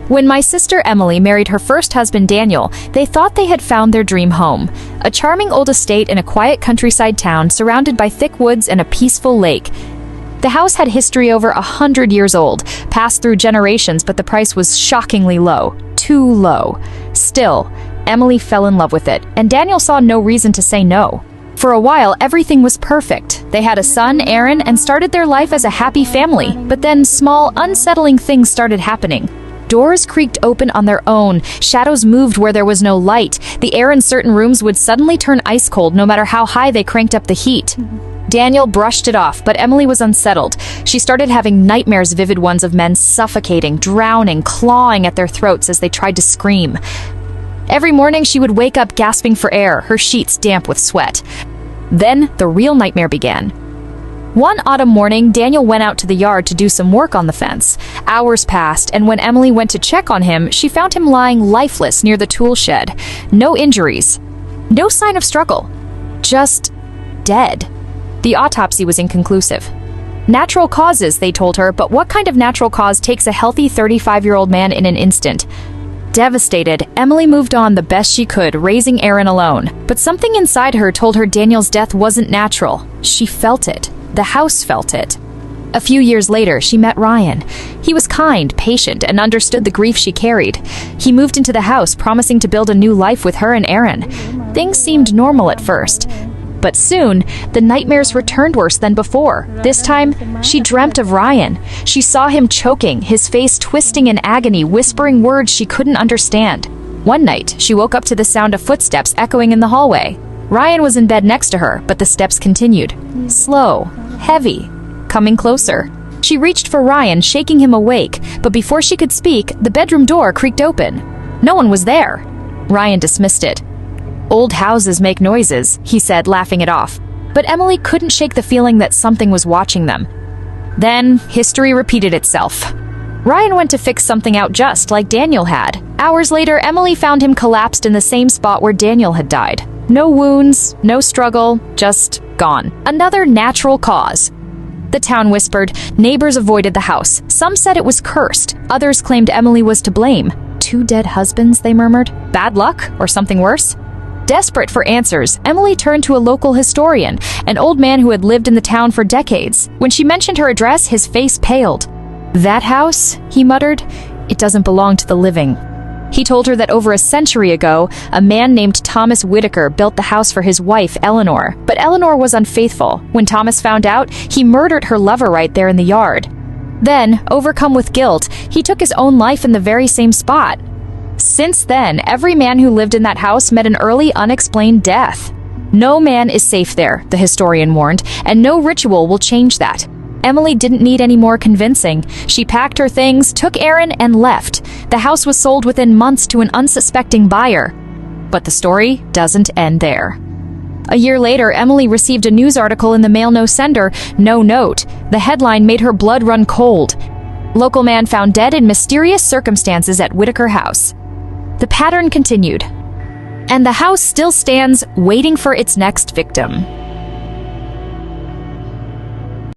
When my sister Emily married her first husband Daniel, they thought they had found their dream home. A charming old estate in a quiet countryside town surrounded by thick woods and a peaceful lake. The house had history over 100 years old, passed through generations, but the price was shockingly low. Too low. Still, Emily fell in love with it, and Daniel saw no reason to say no. For a while, everything was perfect. They had a son, Aaron, and started their life as a happy family. But then small, unsettling things started happening. Doors creaked open on their own, shadows moved where there was no light, the air in certain rooms would suddenly turn ice cold no matter how high they cranked up the heat. Daniel brushed it off, but Emily was unsettled. She started having nightmares, vivid ones of men suffocating, drowning, clawing at their throats as they tried to scream. Every morning she would wake up gasping for air, her sheets damp with sweat. Then the real nightmare began. One autumn morning, Daniel went out to the yard to do some work on the fence. Hours passed, and when Emily went to check on him, she found him lying lifeless near the tool shed. No injuries. No sign of struggle. Just dead. The autopsy was inconclusive. Natural causes, they told her, but what kind of natural cause takes a healthy 35-year-old man in an instant? Devastated, Emily moved on the best she could, raising Aaron alone. But something inside her told her Daniel's death wasn't natural. She felt it. The house felt it. A few years later, she met Ryan. He was kind, patient, and understood the grief she carried. He moved into the house, promising to build a new life with her and Aaron. Things seemed normal at first. But soon, the nightmares returned worse than before. This time, she dreamt of Ryan. She saw him choking, his face twisting in agony, whispering words she couldn't understand. One night, she woke up to the sound of footsteps echoing in the hallway. Ryan was in bed next to her, but the steps continued. Slow, heavy, coming closer. She reached for Ryan, shaking him awake, but before she could speak, the bedroom door creaked open. No one was there. Ryan dismissed it. "Old houses make noises," he said, laughing it off. But Emily couldn't shake the feeling that something was watching them. Then, history repeated itself. Ryan went to fix something out just like Daniel had. Hours later, Emily found him collapsed in the same spot where Daniel had died. No wounds, no struggle, just gone. Another natural cause. The town whispered. Neighbors avoided the house. Some said it was cursed. Others claimed Emily was to blame. 2 dead husbands, they murmured. Bad luck, or something worse? Desperate for answers, Emily turned to a local historian, an old man who had lived in the town for decades. When she mentioned her address, his face paled. "That house," he muttered, "it doesn't belong to the living." He told her that over a century ago, a man named Thomas Whitaker built the house for his wife, Eleanor. But Eleanor was unfaithful. When Thomas found out, he murdered her lover right there in the yard. Then, overcome with guilt, he took his own life in the very same spot. Since then, every man who lived in that house met an early, unexplained death. No man is safe there, the historian warned, and no ritual will change that. Emily didn't need any more convincing. She packed her things, took Aaron, and left. The house was sold within months to an unsuspecting buyer. But the story doesn't end there. A year later, Emily received a news article in the mail no sender, no note. The headline made her blood run cold. Local man found dead in mysterious circumstances at Whitaker House. The pattern continued. And the house still stands, waiting for its next victim.